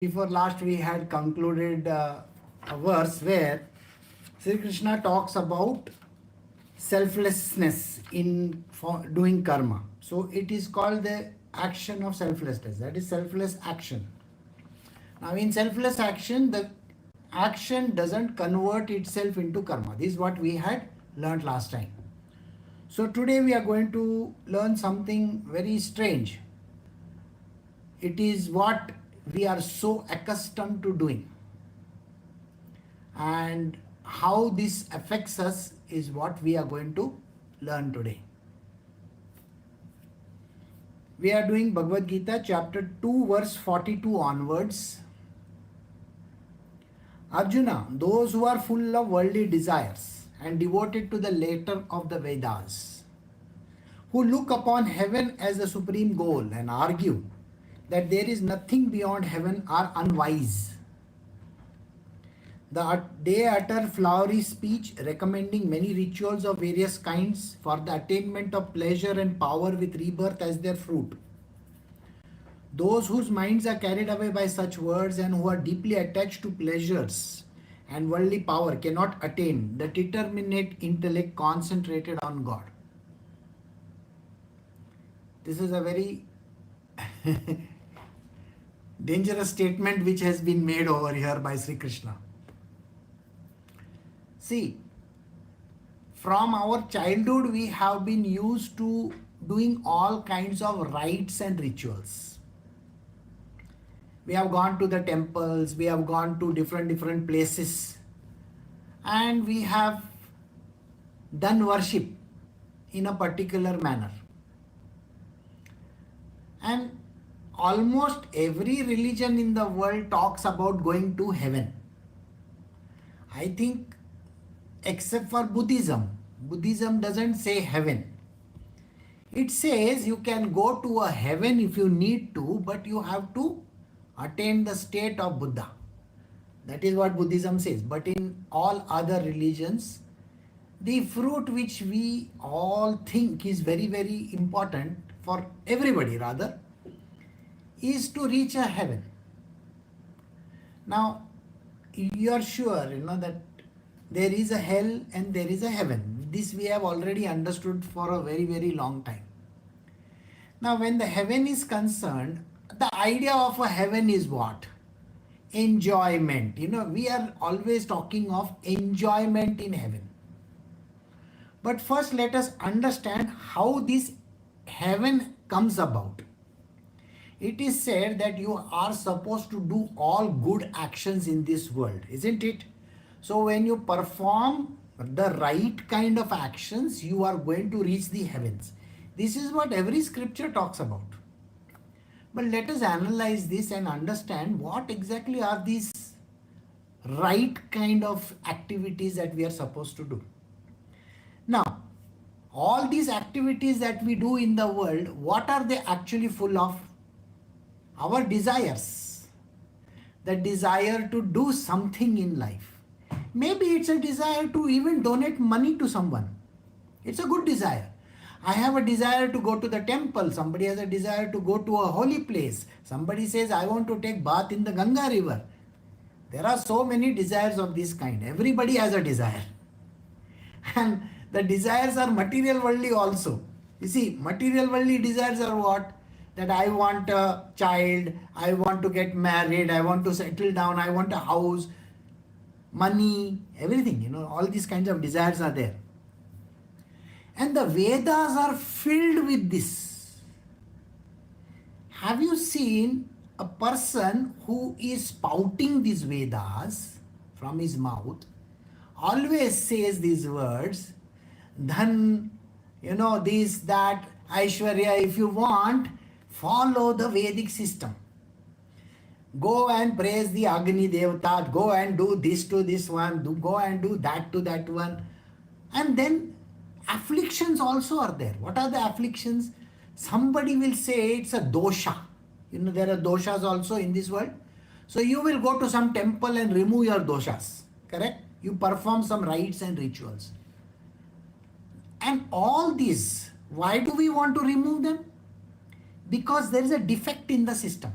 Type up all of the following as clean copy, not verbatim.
Before last we had concluded a verse where Shri Krishna talks about selflessness in for doing karma. So it is called the action of selflessness. That is selfless action. Now in selfless action, the action doesn't convert itself into karma. This is what we had learned last time. So today we are going to learn something very strange. It is what we are so accustomed to doing. And how this affects us is what we are going to learn today. We are doing Bhagavad Gita chapter 2 verse 42 onwards. Arjuna, those who are full of worldly desires and devoted to the letter of the Vedas, who look upon heaven as the supreme goal and argue that there is nothing beyond heaven, are unwise. They utter flowery speech recommending many rituals of various kinds for the attainment of pleasure and power with rebirth as their fruit. Those whose minds are carried away by such words and who are deeply attached to pleasures and worldly power cannot attain the determinate intellect concentrated on God. This is a very dangerous statement which has been made over here by Shri Krishna. See, from our childhood we have been used to doing all kinds of rites and rituals. We have gone to the temples, we have gone to different places, and we have done worship in a particular manner. And almost every religion in the world talks about going to heaven. I think except for Buddhism. Buddhism doesn't say heaven. It says you can go to a heaven if you need to, but you have to attain the state of Buddha. That is what Buddhism says. But in all other religions, the fruit which we all think is very important for everybody rather, is to reach a heaven. Now, you are sure, that there is a hell and there is a heaven. This we have already understood for a very long time. Now, when the heaven is concerned, the idea of a heaven is what? Enjoyment. We are always talking of enjoyment in heaven. But first let us understand how this heaven comes about. It is said that you are supposed to do all good actions in this world, isn't it? So when you perform the right kind of actions, you are going to reach the heavens. This is what every scripture talks about. But let us analyze this and understand what exactly are these right kind of activities that we are supposed to do. Now, all these activities that we do in the world, what are they actually full of? Our desires. The desire to do something in life. Maybe it's a desire to even donate money to someone. It's a good desire. I have a desire to go to the temple. Somebody has a desire to go to a holy place. Somebody says, I want to take bath in the Ganga river. There are so many desires of this kind. Everybody has a desire. And the desires are material worldly also. You see, material worldly desires are what? That I want a child, I want to get married, I want to settle down, I want a house, money, everything, all these kinds of desires are there. And the Vedas are filled with this. Have you seen a person who is spouting these Vedas from his mouth, always says these words, Dhan, this, that, Aishwarya, if you want, follow the Vedic system. Go and praise the Agni Devata, go and do this to this one, go and do that to that one. And then afflictions also are there. What are the afflictions? Somebody will say it's a dosha. There are doshas also in this world. So you will go to some temple and remove your doshas. Correct? You perform some rites and rituals. And all these, why do we want to remove them? Because there is a defect in the system.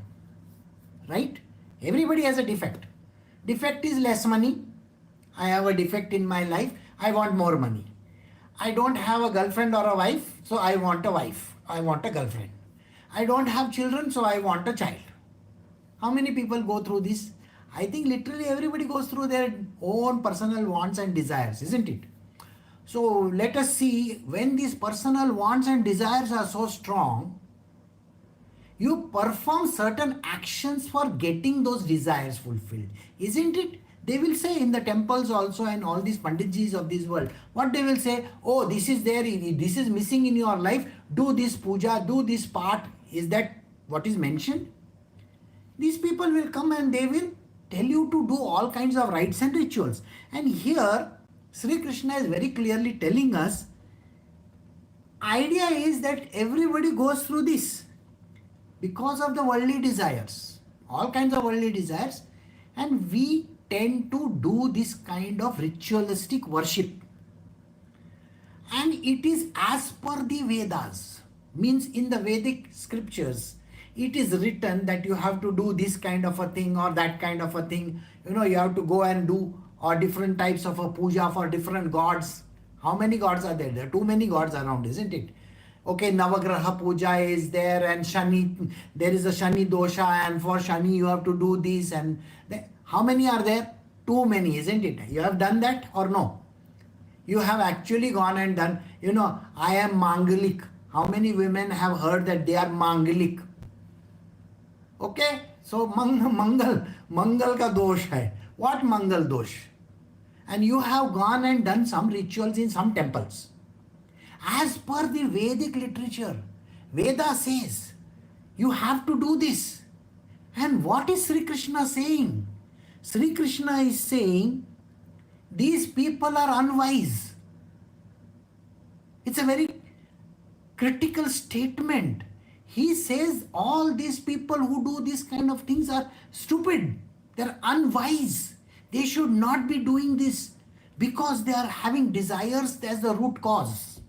Right? Everybody has a defect. Defect is less money. I have a defect in my life. I want more money. I don't have a girlfriend or a wife, so I want a wife. I want a girlfriend. I don't have children, so I want a child. How many people go through this? I think literally everybody goes through their own personal wants and desires, isn't it? So let us see, when these personal wants and desires are so strong, you perform certain actions for getting those desires fulfilled, isn't it? They will say in the temples also, and all these panditjis of this world, what they will say, oh, this is there, this is missing in your life, do this puja, do this part. Is that what is mentioned? These people will come and they will tell you to do all kinds of rites and rituals. And here, Shri Krishna is very clearly telling us, idea is that everybody goes through this because of the worldly desires, all kinds of worldly desires, and we tend to do this kind of ritualistic worship. And it is as per the Vedas, means in the Vedic scriptures, it is written that you have to do this kind of a thing or that kind of a thing. You have to go and do or different types of a puja for different gods. How many gods are there? There are too many gods around, isn't it? Okay, Navagraha puja is there, and Shani, there is a Shani dosha, and for Shani you have to do this. And how many are there? Too many, isn't it? You have done that or no? You have actually gone and done, I am Mangalik. How many women have heard that they are Mangalik? Okay, so Mangal ka dosh hai. What Mangal dosh? And you have gone and done some rituals in some temples. As per the Vedic literature, Veda says, you have to do this. And what is Sri Krishna saying? Sri Krishna is saying, these people are unwise. It's a very critical statement. He says all these people who do these kind of things are stupid. They're unwise. They should not be doing this because they are having desires as the root cause.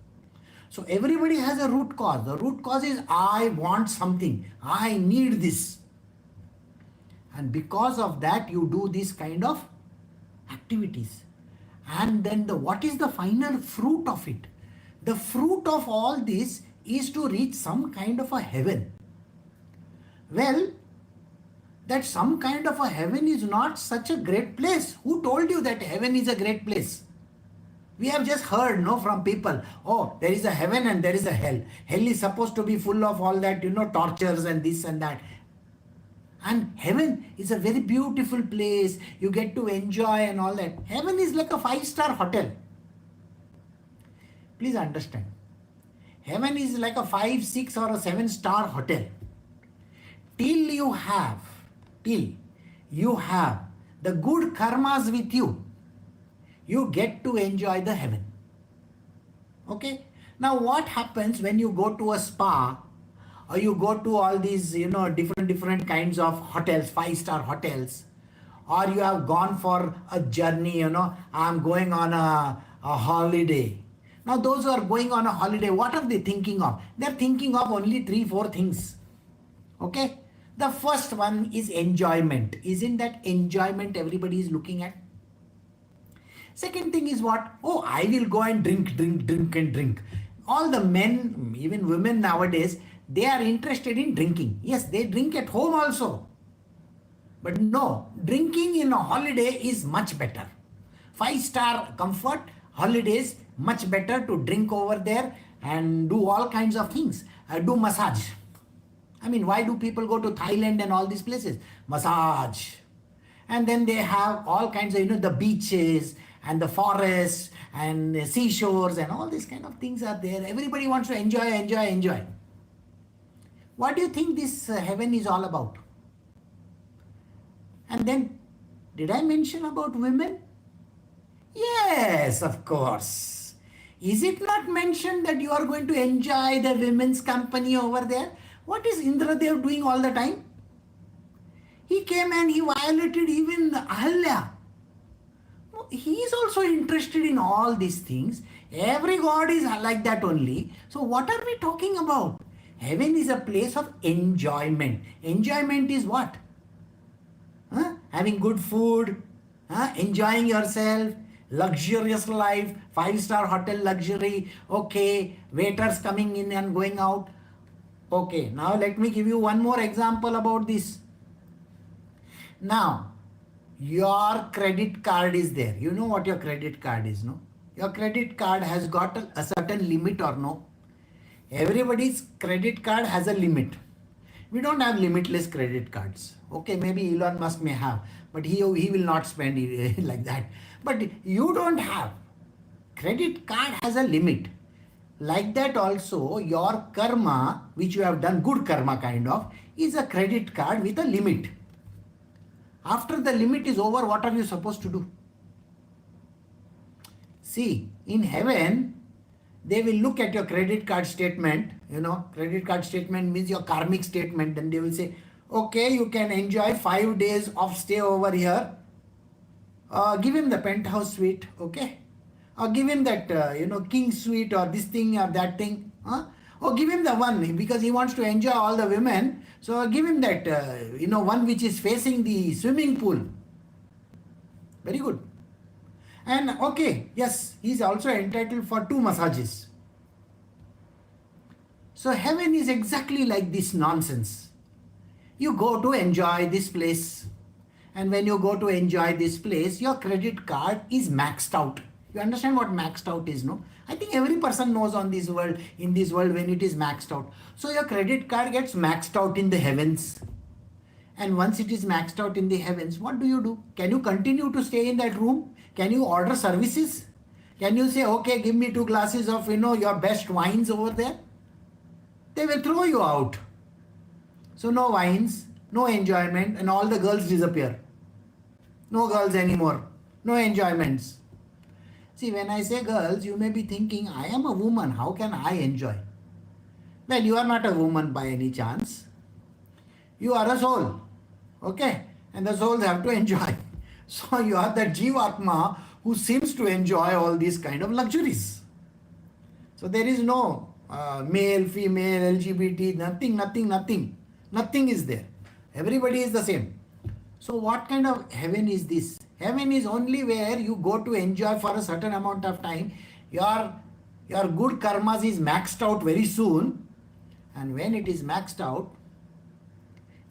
So everybody has a root cause. The root cause is I want something. I need this. And because of that, you do this kind of activities. And then what is the final fruit of it? The fruit of all this is to reach some kind of a heaven. Well, that some kind of a heaven is not such a great place. Who told you that heaven is a great place? We have just heard, from people, oh, there is a heaven and there is a hell. Hell is supposed to be full of all that, tortures and this and that. And heaven is a very beautiful place. You get to enjoy and all that. Heaven is like a 5-star hotel. Please understand. Heaven is like a 5, 6 or a 7-star hotel. Till you have the good karmas with you, you get to enjoy the heaven. Okay? Now what happens when you go to a spa or you go to all these, different kinds of hotels, 5-star hotels, or you have gone for a journey, I'm going on a holiday. Now those who are going on a holiday, what are they thinking of? They're thinking of only 3-4 things. Okay? The first one is enjoyment. Isn't that enjoyment everybody is looking at? Second thing is what? Oh, I will go and drink. All the men, even women nowadays, they are interested in drinking. Yes, they drink at home also. But no, drinking in a holiday is much better. 5-star comfort, holidays, much better to drink over there and do all kinds of things. Do massage. I mean, why do people go to Thailand and all these places? Massage. And then they have all kinds of, the beaches and the forests and the seashores and all these kind of things are there. Everybody wants to enjoy. What do you think this heaven is all about? And then, did I mention about women? Yes, of course. Is it not mentioned that you are going to enjoy the women's company over there? What is Indradev doing all the time? He came and he violated even Ahalya. He is also interested in all these things. Every god is like that only. So what are we talking about? Heaven is a place of enjoyment. Enjoyment is what? having good food, enjoying yourself, luxurious life, five-star hotel luxury, okay, waiters coming in and going out. Okay, now let me give you one more example about this. Now, your credit card is there. You know what your credit card is, no? Your credit card has got a certain limit or no? Everybody's credit card has a limit. We don't have limitless credit cards. Okay, maybe Elon Musk may have, but he will not spend it like that. But you don't have. Credit card has a limit. Like that also, your karma, which you have done, good karma kind of, is a credit card with a limit. After the limit is over, what are you supposed to do? See, in heaven, they will look at your credit card statement. Credit card statement means your karmic statement. Then they will say, okay, you can enjoy 5 days of stay over here. Give him the penthouse suite, okay? Or give him that, king suite or this thing or that thing. Or give him the one because he wants to enjoy all the women. So give him that, one which is facing the swimming pool. Very good. And okay, yes, he is also entitled for 2 massages. So heaven is exactly like this nonsense. You go to enjoy this place. And when you go to enjoy this place, your credit card is maxed out. You understand what maxed out is, no? I think every person knows in this world when it is maxed out. So your credit card gets maxed out in the heavens. And once it is maxed out in the heavens, what do? Can you continue to stay in that room? Can you order services? Can you say, okay, give me 2 glasses of, your best wines over there? They will throw you out. So no wines, no enjoyment, and all the girls disappear. No girls anymore. No enjoyments. See, when I say girls, you may be thinking, I am a woman. How can I enjoy? Well, you are not a woman by any chance. You are a soul. Okay? And the souls have to enjoy. So you are that Jivatma who seems to enjoy all these kind of luxuries. So there is no male, female, LGBT, nothing. Nothing is there. Everybody is the same. So what kind of heaven is this? Heaven is only where you go to enjoy for a certain amount of time. Your good karmas is maxed out very soon. And when it is maxed out,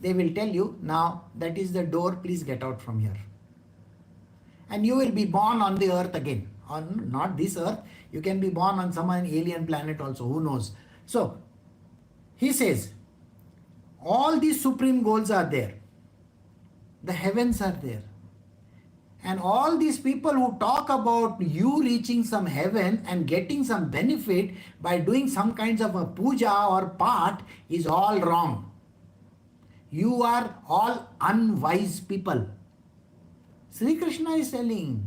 they will tell you, now that is the door, please get out from here. And you will be born on the earth again. On not this earth, you can be born on some alien planet also, who knows. So, he says, all these supreme goals are there. The heavens are there. And all these people who talk about you reaching some heaven and getting some benefit by doing some kinds of a puja or part is all wrong. You are all unwise people. Shri Krishna is telling,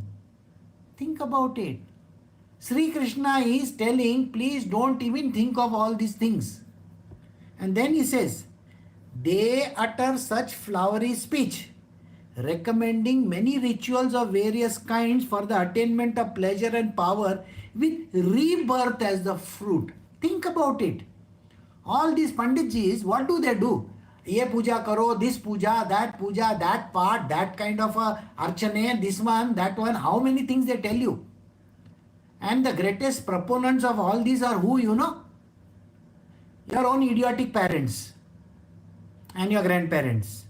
think about it. Shri Krishna is telling, please don't even think of all these things. And then he says, they utter such flowery speech, recommending many rituals of various kinds for the attainment of pleasure and power with rebirth as the fruit. Think about it. All these Panditjis, what do? Ye puja karo, this puja, that part, that kind of a archane, this one, that one. How many things they tell you? And the greatest proponents of all these are who, you know? Your own idiotic parents and your grandparents.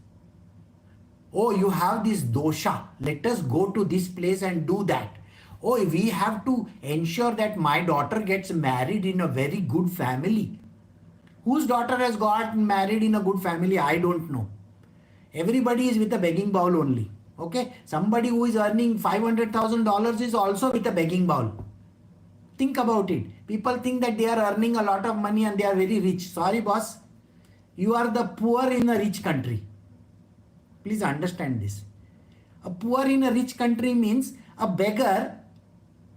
Oh, you have this dosha. Let us go to this place and do that. Oh, we have to ensure that my daughter gets married in a very good family. Whose daughter has got married in a good family? I don't know. Everybody is with a begging bowl only. Okay? Somebody who is earning $500,000 is also with a begging bowl. Think about it. People think that they are earning a lot of money and they are very rich. Sorry, boss. You are the poor in a rich country. Please understand this. A poor in a rich country means a beggar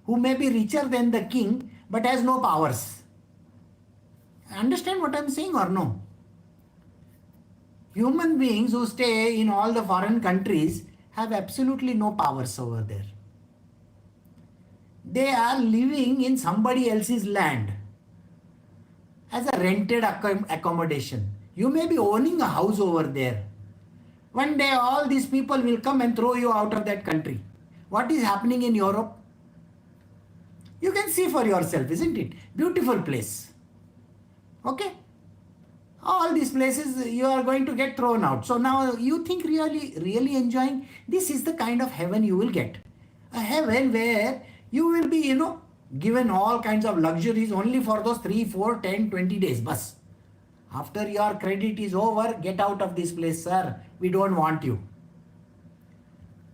who may be richer than the king but has no powers. Understand what I am saying or no? Human beings who stay in all the foreign countries have absolutely no powers over there. They are living in somebody else's land as a rented accommodation. You may be owning a house over there, One day all these people will come and throw you out of that country. What is happening in Europe? You can see for yourself, isn't it? Beautiful place. Okay? All these places you are going to get thrown out. So now you think really enjoying? This is the kind of heaven you will get. A heaven where you will be, given all kinds of luxuries only for those 3, 4, 10, 20 days. Bus. After your credit is over, get out of this place, sir. We don't want you.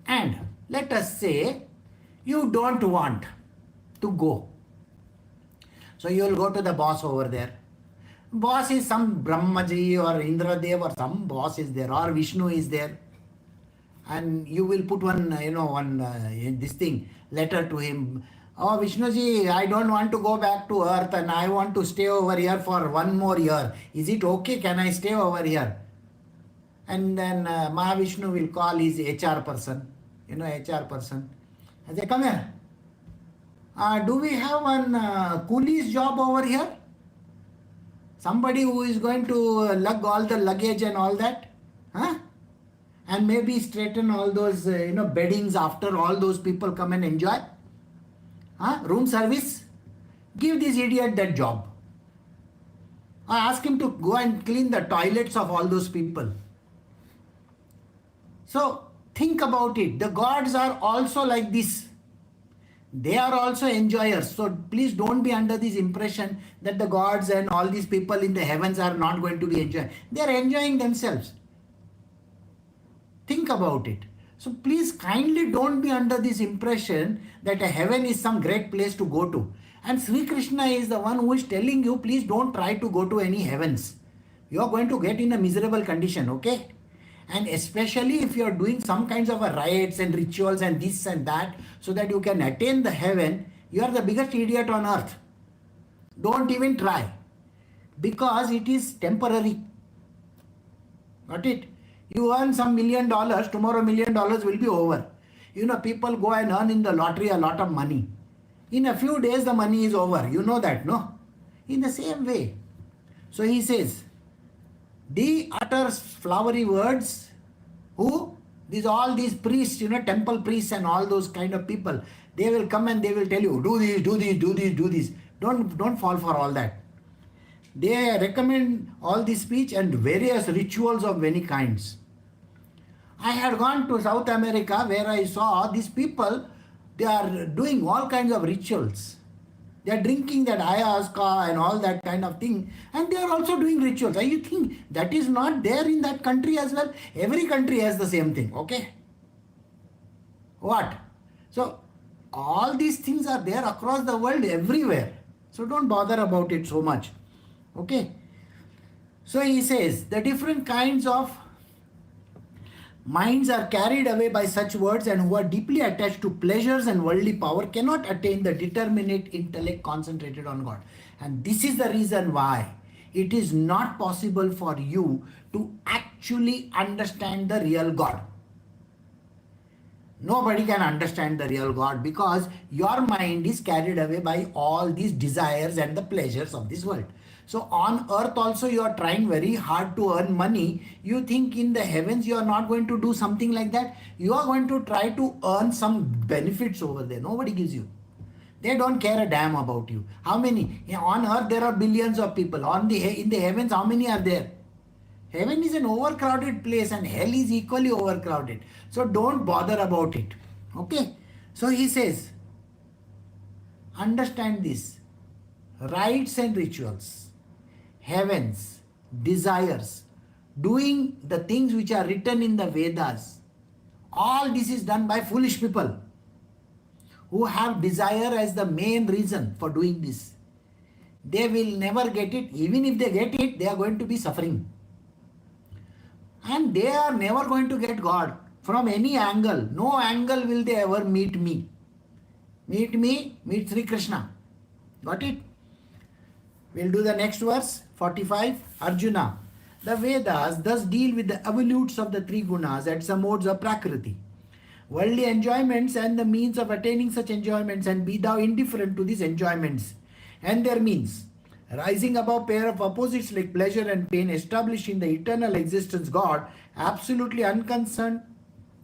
And let us say you don't want to go. So you will go to the boss over there. Boss is some Brahmaji or Indradev or some boss is there, or Vishnu is there. And you will put one letter to him. Oh, Vishnuji, I don't want to go back to earth and I want to stay over here for 1 more year. Is it okay? Can I stay over here? And then Mahavishnu will call his HR person. HR person. I say, come here. Do we have one coolie's job over here? Somebody who is going to lug all the luggage and all that? Huh? And maybe straighten all those, beddings after all those people come and enjoy? Room service? Give this idiot that job. Or ask him to go and clean the toilets of all those people. So, think about it. The gods are also like this. They are also enjoyers. So please don't be under this impression that the gods and all these people in the heavens are not going to be enjoying. They are enjoying themselves. Think about it. So please kindly don't be under this impression that a heaven is some great place to go to. And Shri Krishna is the one who is telling you, please don't try to go to any heavens. You are going to get in a miserable condition, okay? And especially if you are doing some kinds of rites and rituals and this and that so that you can attain the heaven, you are the biggest idiot on earth. Don't even try. Because it is temporary. Got it? You earn some $1 million, tomorrow $1 million will be over. People go and earn in the lottery a lot of money. In a few days the money is over. You know that, no? In the same way. So he says, they utter flowery words. Who? All these priests, temple priests and all those kind of people. They will come and they will tell you, do this, do this, do this, do this. Don't fall for all that. They recommend all this speech and various rituals of many kinds. I had gone to South America where I saw these people, they are doing all kinds of rituals. They are drinking that ayahuasca and all that kind of thing. And they are also doing rituals. You think that is not there in that country as well? Every country has the same thing, okay? What? So, all these things are there across the world everywhere. So, don't bother about it so much. Okay? So, he says, the different kinds of minds are carried away by such words, and who are deeply attached to pleasures and worldly power cannot attain the determinate intellect concentrated on God. And this is the reason why it is not possible for you to actually understand the real God. Nobody can understand the real God because your mind is carried away by all these desires and the pleasures of this world. So on earth also you are trying very hard to earn money. You think in the heavens you are not going to do something like that. You are going to try to earn some benefits over there. Nobody gives you. They don't care a damn about you. How many? On earth there are billions of people. In the heavens, how many are there? Heaven is an overcrowded place and hell is equally overcrowded. So don't bother about it. Okay? So he says, understand this. Rites and rituals, heavens, desires, doing the things which are written in the Vedas, all this is done by foolish people who have desire as the main reason for doing this. They will never get it. Even if they get it, they are going to be suffering. And they are never going to get God from any angle. No angle will they ever meet me. Meet me, meet Shri Krishna. Got it? We'll do the next verse, 45. Arjuna. The Vedas thus deal with the evolutes of the three gunas at some modes of Prakriti. Worldly enjoyments and the means of attaining such enjoyments, and be thou indifferent to these enjoyments and their means. Rising above pair of opposites like pleasure and pain, establishing the eternal existence God, absolutely unconcerned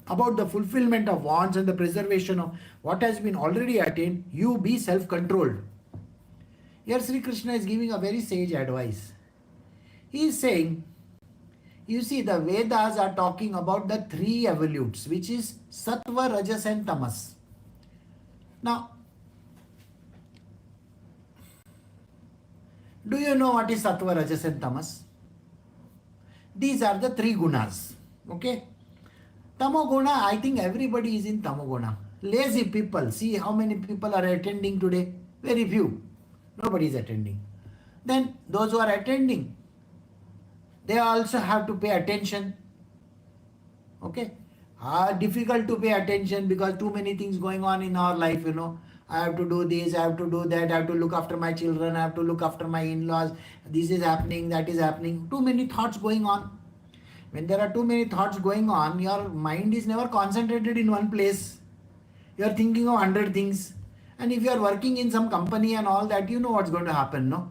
about the fulfillment of wants and the preservation of what has been already attained, you be self-controlled. Here Sri Krishna is giving a very sage advice. He is saying, you see, the Vedas are talking about the three evolutes, which is Sattva, Rajas and Tamas. Now, do you know what is Sattva, Rajas and Tamas? These are the three gunas. Okay? Tamoguna, I think everybody is in Tamoguna. Lazy people. See how many people are attending today? Very few. Nobody is attending. Then those who are attending, they also have to pay attention. Okay? Difficult to pay attention because too many things going on in our life, I have to do this, I have to do that, I have to look after my children, I have to look after my in-laws. This is happening, that is happening. Too many thoughts going on. When there are too many thoughts going on, your mind is never concentrated in one place. You are thinking of 100 things. And if you are working in some company and all that, you know what's going to happen, no?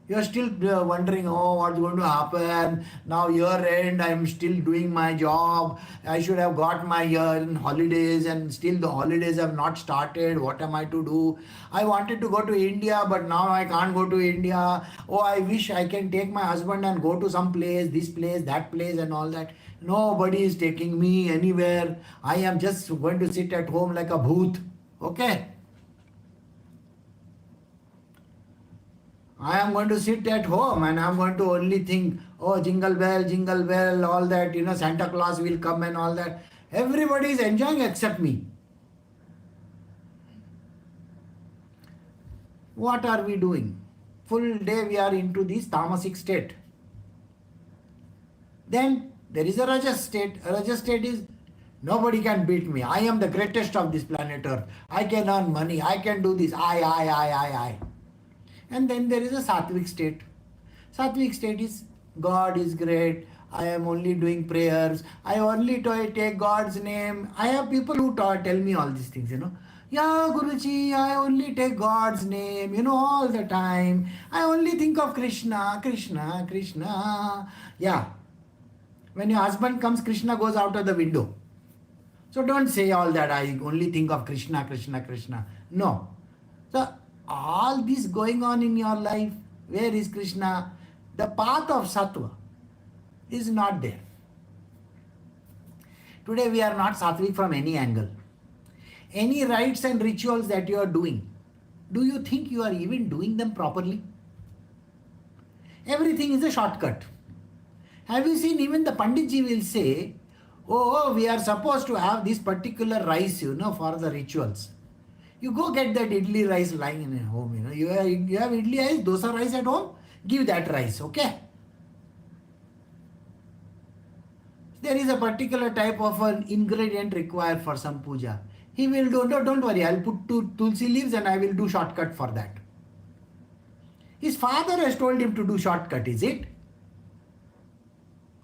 You are still wondering, what's going to happen? Now year end, I am still doing my job. I should have got my year in holidays and still the holidays have not started. What am I to do? I wanted to go to India, but now I can't go to India. Oh, I wish I can take my husband and go to some place, this place, that place and all that. Nobody is taking me anywhere. I am just going to sit at home like a booth. Okay? I am going to sit at home and I am going to only think, jingle bell, all that, Santa Claus will come and all that. Everybody is enjoying except me. What are we doing? Full day we are into this tamasic state. Then there is a Rajas state. A Rajas state is, nobody can beat me. I am the greatest of this planet Earth. I can earn money. I can do this. I. And then there is a Sattvic state. Sattvic state is, God is great. I am only doing prayers. I only take God's name. I have people who tell me all these things, Yeah, Guruji, I only take God's name, all the time. I only think of Krishna, Krishna, Krishna. Yeah. When your husband comes, Krishna goes out of the window. So don't say all that. I only think of Krishna, Krishna, Krishna. No. So all this going on in your life, where is Krishna? The path of Sattva is not there. Today we are not Sattvic from any angle. Any rites and rituals that you are doing, do you think you are even doing them properly? Everything is a shortcut. Have you seen, even the Panditji will say, we are supposed to have this particular rice, for the rituals. You go get that idli rice lying in your home, You have idli rice, dosa rice at home, give that rice, okay? There is a particular type of an ingredient required for some puja. He will do, don't worry, I'll put 2 tulsi leaves and I will do shortcut for that. His father has told him to do shortcut, is it?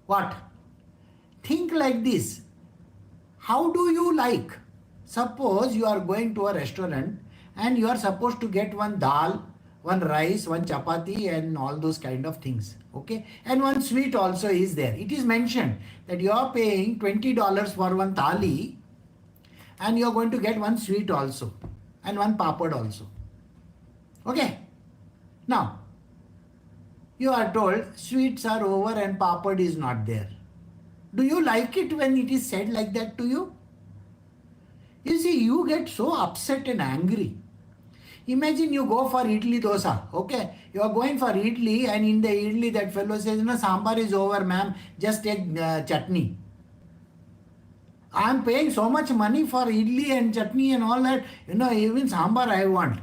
What? Think like this. How do you like? Suppose you are going to a restaurant and you are supposed to get one dal, one rice, one chapati and all those kind of things. Okay? And one sweet also is there. It is mentioned that you are paying $20 for one thali and you are going to get one sweet also and one papad also. Okay? Now, you are told sweets are over and papad is not there. Do you like it when it is said like that to you? You see, you get so upset and angry. Imagine you go for idli dosa, okay? You are going for idli and in the idli that fellow says, sambar is over, ma'am, just take chutney. I am paying so much money for idli and chutney and all that, even sambar I want.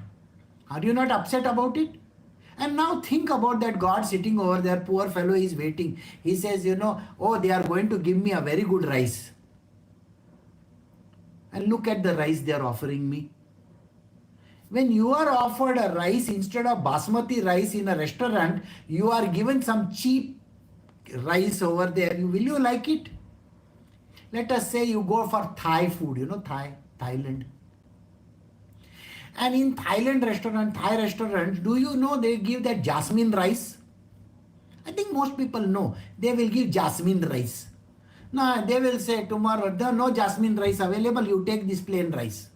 Are you not upset about it? And now think about that God sitting over there, poor fellow is waiting. He says, they are going to give me a very good rice. And look at the rice they are offering me. When you are offered a rice instead of basmati rice in a restaurant, you are given some cheap rice over there. Will you like it? Let us say you go for Thai food, Thailand. And in Thailand restaurant, Thai restaurants, do you know they give that jasmine rice? I think most people know. They will give jasmine rice. No, they will say tomorrow, no jasmine rice available, you take this plain rice.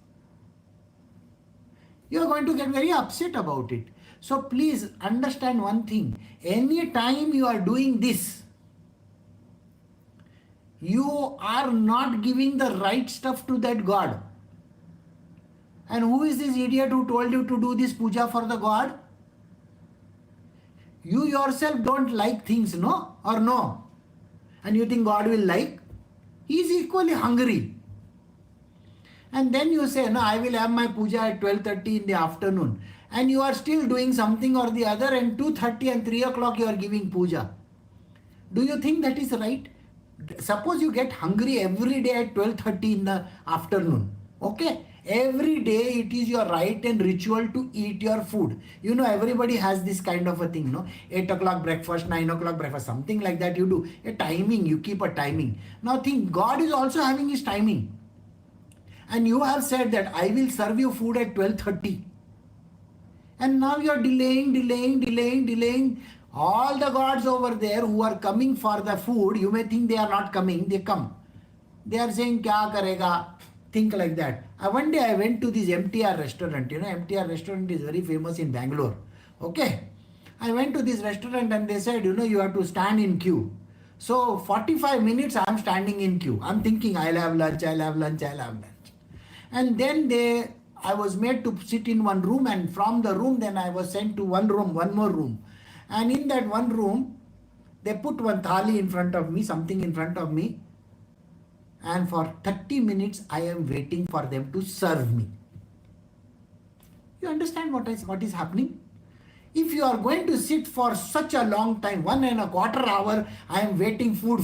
You are going to get very upset about it. So please understand one thing. Any time you are doing this, you are not giving the right stuff to that God. And who is this idiot who told you to do this puja for the God? You yourself don't like things, no? Or no? And you think God will like? He is equally hungry. And then you say, no, I will have my puja at 12:30 in the afternoon. And you are still doing something or the other, and 2:30 and 3 o'clock you are giving puja. Do you think that is right? Suppose you get hungry every day at 12:30 in the afternoon. Okay? Every day it is your right and ritual to eat your food. You know, everybody has this kind of a thing, no? 8 o'clock breakfast, 9 o'clock breakfast, something like that you do. A timing, you keep a timing. Now think, God is also having his timing. And you have said that I will serve you food at 12:30. And now you are delaying. All the gods over there who are coming for the food, you may think they are not coming, they come. They are saying, kya karega? Think like that. One day I went to this MTR restaurant. You know, MTR restaurant is very famous in Bangalore. Okay. I went to this restaurant and they said, you know, you have to stand in queue. So 45 minutes I am standing in queue. I'm thinking, I'll have lunch. And then I was made to sit in one room, and from the room then I was sent to one more room. And in that one room, they put one thali in front of me, something in front of me. And for 30 minutes, I am waiting for them to serve me. You understand what is happening? If you are going to sit for such a long time, 1.25 hours, I am waiting food.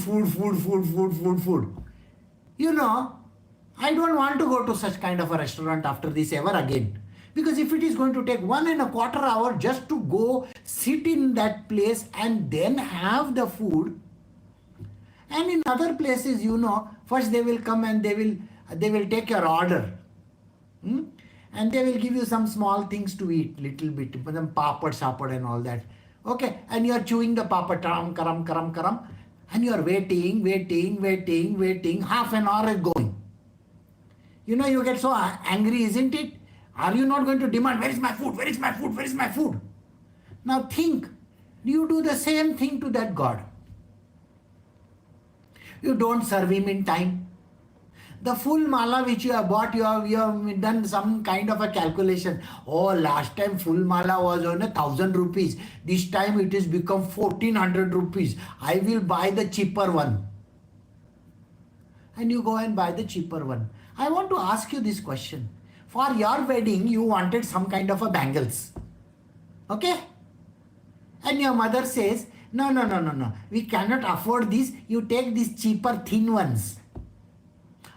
You know, I don't want to go to such kind of a restaurant after this ever again. Because if it is going to take 1.25 hours just to go sit in that place and then have the food, and in other places, you know, first they will come and they will take your order. And they will give you some small things to eat, little bit, some papad and all that. Okay, and you are chewing the papad, karam, and you are waiting, half an hour is going. You know, you get so angry, isn't it? Are you not going to demand, where is my food? Now think, you do the same thing to that God. You don't serve him in time. The full mala which you have bought, you have done some kind of a calculation. Oh, last time full mala was on 1,000 rupees. This time it has become 1,400 rupees. I will buy the cheaper one. And you go and buy the cheaper one. I want to ask you this question. For your wedding, you wanted some kind of a bangles. Okay? And your mother says, no. We cannot afford this. You take these cheaper thin ones.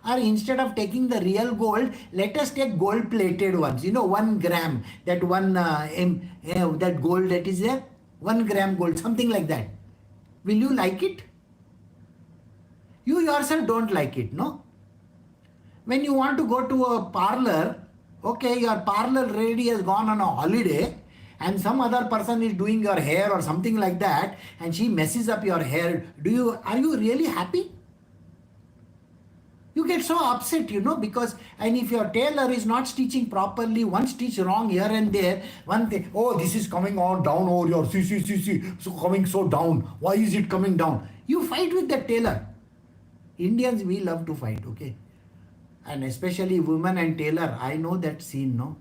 Or instead of taking the real gold, let us take gold plated ones. You know, 1 gram, that that gold that is there, 1 gram gold, something like that. Will you like it? You yourself don't like it, no? When you want to go to a parlor, okay, your parlor lady has gone on a holiday, and some other person is doing your hair or something like that, and she messes up your hair. Are you really happy? You get so upset, you know, because, and if your tailor is not stitching properly, one stitch wrong here and there, one thing, oh, this is coming on down over your, see, so coming so down. Why is it coming down? You fight with the tailor. Indians, we love to fight, okay? And especially women and tailor, I know that scene, no?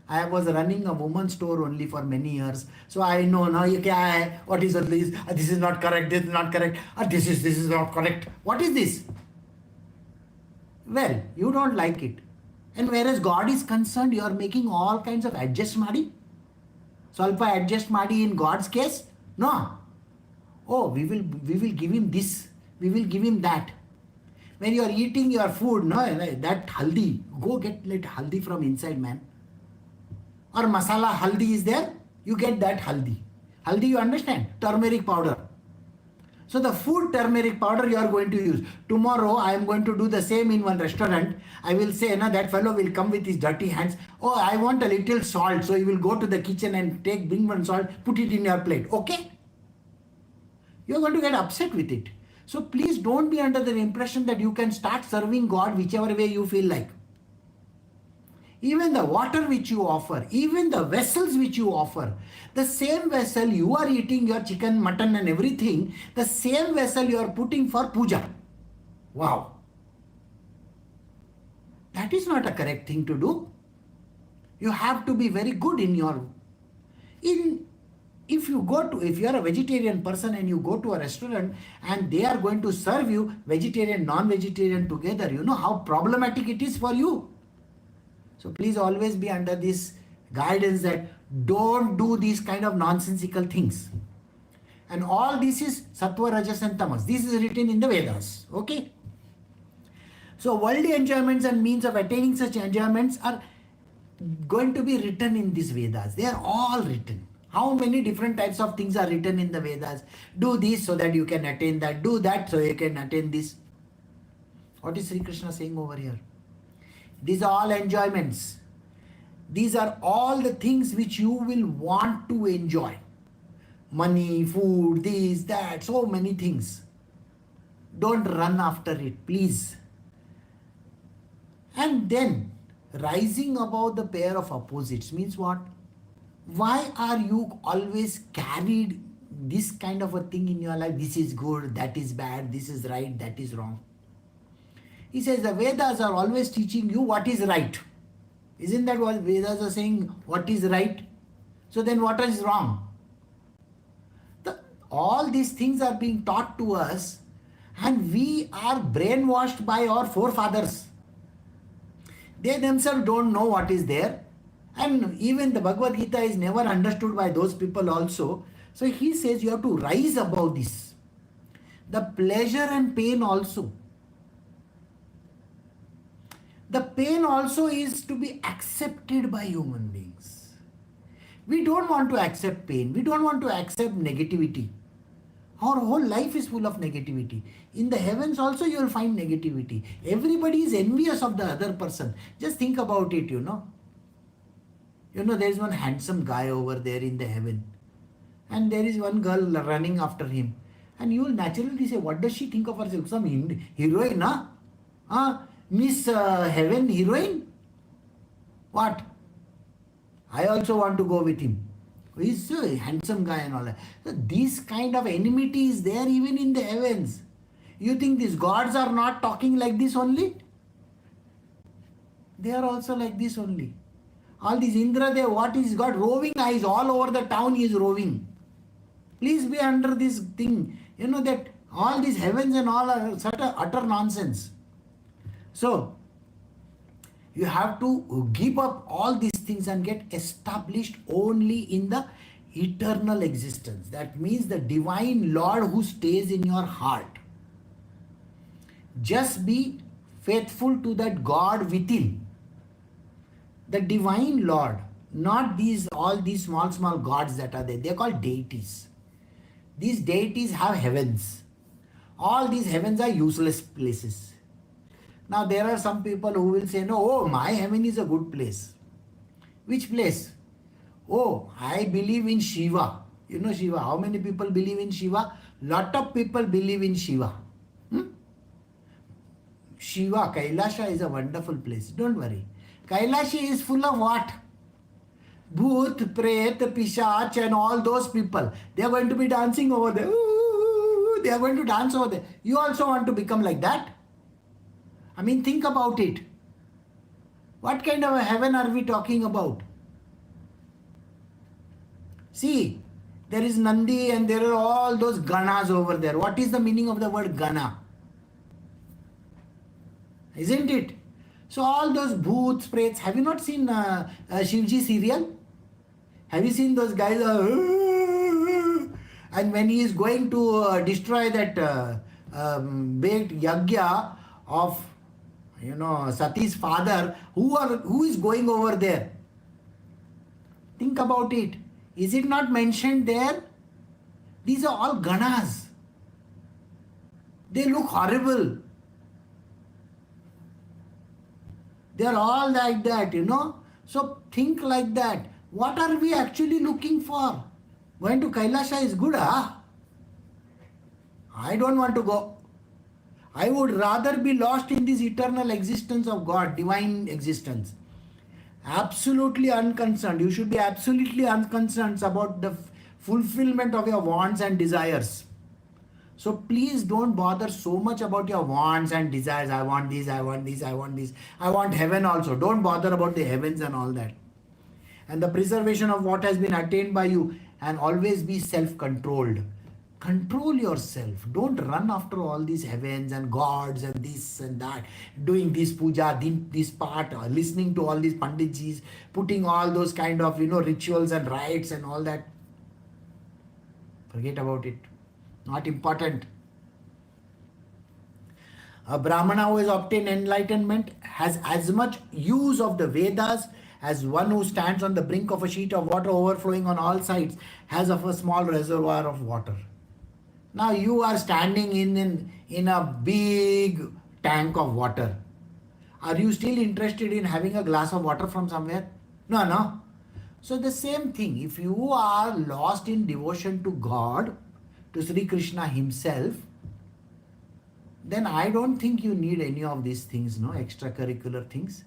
I was running a woman's store only for many years. So I know now, what is this? This is not correct, this is not correct, this is not correct. What is this? Well, you don't like it. And whereas God is concerned, you are making all kinds of adjust madi. Salpa adjust madi in God's case? No. Oh, we will give him this. We will give him that. When you are eating your food, no, that haldi, go get haldi from inside, man. Or masala haldi is there, you get that haldi. Haldi, you understand? Turmeric powder. So the food turmeric powder you are going to use. Tomorrow I am going to do the same in one restaurant. I will say, no, that fellow will come with his dirty hands. Oh, I want a little salt. So he will go to the kitchen and bring one salt, put it in your plate. Okay? You are going to get upset with it. So please don't be under the impression that you can start serving God whichever way you feel like. Even the water which you offer, even the vessels which you offer, the same vessel you are eating your chicken, mutton and everything, the same vessel you are putting for puja. Wow. That is not a correct thing to do. You have to be very good in your... If you are a vegetarian person and you go to a restaurant and they are going to serve you vegetarian, non-vegetarian together, you know how problematic it is for you. So please always be under this guidance that don't do these kind of nonsensical things. And all this is Sattva, Rajas and Tamas. This is written in the Vedas. Okay? So worldly enjoyments and means of attaining such enjoyments are going to be written in these Vedas. They are all written. How many different types of things are written in the Vedas? Do this so that you can attain that. Do that so you can attain this. What is Shri Krishna saying over here? These are all enjoyments. These are all the things which you will want to enjoy. Money, food, this, that, so many things. Don't run after it, please. And then, rising above the pair of opposites means what? Why are you always carried this kind of a thing in your life? This is good, that is bad, this is right, that is wrong. He says the Vedas are always teaching you what is right. Isn't that what Vedas are saying? What is right? So then what is wrong? All these things are being taught to us and we are brainwashed by our forefathers. They themselves don't know what is there. And even the Bhagavad Gita is never understood by those people also. So he says you have to rise above this. The pleasure and pain also. The pain also is to be accepted by human beings. We don't want to accept pain. We don't want to accept negativity. Our whole life is full of negativity. In the heavens also you will find negativity. Everybody is envious of the other person. Just think about it, you know. You know, there is one handsome guy over there in the heaven. And there is one girl running after him. And you will naturally say, what does she think of herself? Some heroine, huh? Miss Heaven heroine? What? I also want to go with him. He's a handsome guy and all that. So this kind of enmity is there even in the heavens. You think these gods are not talking like this only? They are also like this only. All these Indra, what is got roving eyes all over the town, he is roving. Please be under this thing. You know that all these heavens and all are such a utter nonsense. So, you have to give up all these things and get established only in the eternal existence. That means the divine Lord who stays in your heart. Just be faithful to that God within. The divine Lord, not all these small gods that are there. They are called deities. These deities have heavens. All these heavens are useless places. Now there are some people who will say, no, oh, my heaven is a good place. Which place? Oh, I believe in Shiva. You know Shiva. How many people believe in Shiva? Lot of people believe in Shiva. Shiva, Kailasha is a wonderful place. Don't worry. Kailashi is full of what? Bhoot, Pret, Pishach and all those people. They are going to be dancing over there. Ooh, they are going to dance over there. You also want to become like that? I mean, think about it. What kind of a heaven are we talking about? See, there is Nandi and there are all those Ganas over there. What is the meaning of the word Gana? Isn't it? So all those bhoots, prets, have you not seen Shivji serial? Have you seen those guys? And when he is going to destroy that baked yagya of, you know, Sati's father, who is going over there? Think about it. Is it not mentioned there? These are all ganas. They look horrible. They are all like that, So think like that. What are we actually looking for? Going to Kailasha is good, huh? I don't want to go. I would rather be lost in this eternal existence of God, divine existence. Absolutely unconcerned. You should be absolutely unconcerned about the fulfillment of your wants and desires. So please don't bother so much about your wants and desires. I want this, I want this, I want this. I want heaven also. Don't bother about the heavens and all that. And the preservation of what has been attained by you, and always be self-controlled. Control yourself. Don't run after all these heavens and gods and this and that, doing this puja, this part, listening to all these panditjis, putting all those kind of rituals and rites and all that. Forget about it. Not important. A Brahmana who has obtained enlightenment has as much use of the Vedas as one who stands on the brink of a sheet of water overflowing on all sides has of a small reservoir of water. Now you are standing in a big tank of water. Are you still interested in having a glass of water from somewhere? No. So the same thing, if you are lost in devotion to God, to Shri Krishna himself, then I don't think you need any of these things, extracurricular things.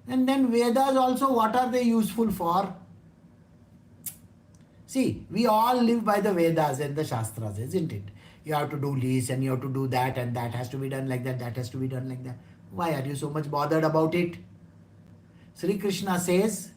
And then Vedas also, what are they useful for? See, we all live by the Vedas and the Shastras, isn't it? You have to do this and you have to do that, and that has to be done like that, that has to be done like that. Why are you so much bothered about it? Shri Krishna says,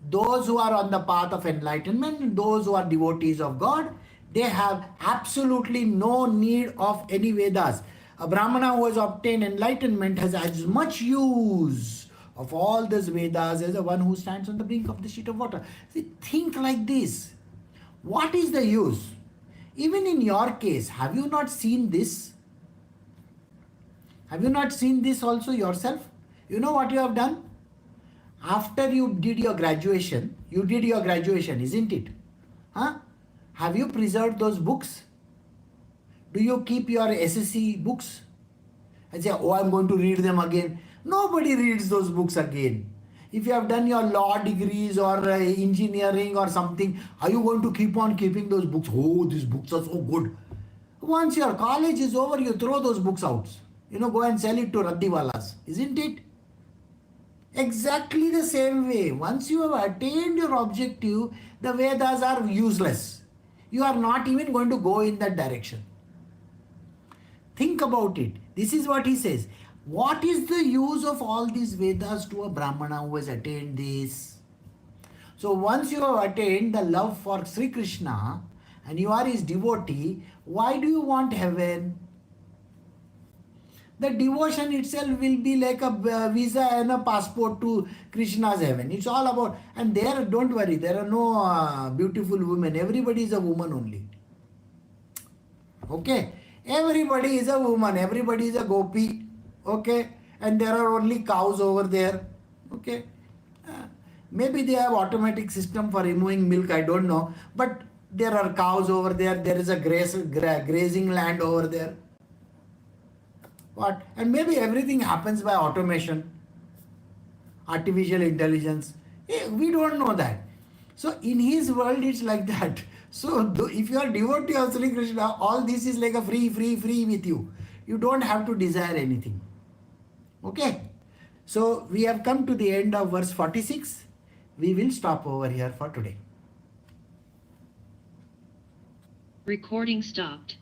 those who are on the path of enlightenment, those who are devotees of God, they have absolutely no need of any Vedas. A Brahmana who has obtained enlightenment has as much use of all these Vedas as the one who stands on the brink of the sheet of water. See, think like this. What is the use? Even in your case, have you not seen this? Have you not seen this also yourself? You know what you have done? After you did your graduation, isn't it? Huh? Have you preserved those books? Do you keep your SSC books? And say, oh, I'm going to read them again. Nobody reads those books again. If you have done your law degrees or engineering or something, are you going to keep on keeping those books? Oh, these books are so good. Once your college is over, you throw those books out. Go and sell it to Raddiwalas, isn't it? Exactly the same way. Once you have attained your objective, the Vedas are useless. You are not even going to go in that direction. Think about it. This is what he says. What is the use of all these Vedas to a Brahmana who has attained this? So once you have attained the love for Sri Krishna and you are his devotee, why do you want heaven? The devotion itself will be like a visa and a passport to Krishna's heaven. It's all about, and there, don't worry, there are no beautiful women. Everybody is a woman only. Okay? Everybody is a woman. Everybody is a gopi. Okay? And there are only cows over there. Okay? Maybe they have automatic system for removing milk, I don't know. But there are cows over there. There is a grazing land over there. What? And maybe everything happens by automation, artificial intelligence. We don't know that. So in his world, it's like that. So if you are devotee of Sri Krishna, all this is like a free with you. You don't have to desire anything. Okay? So we have come to the end of verse 46. We will stop over here for today. Recording stopped.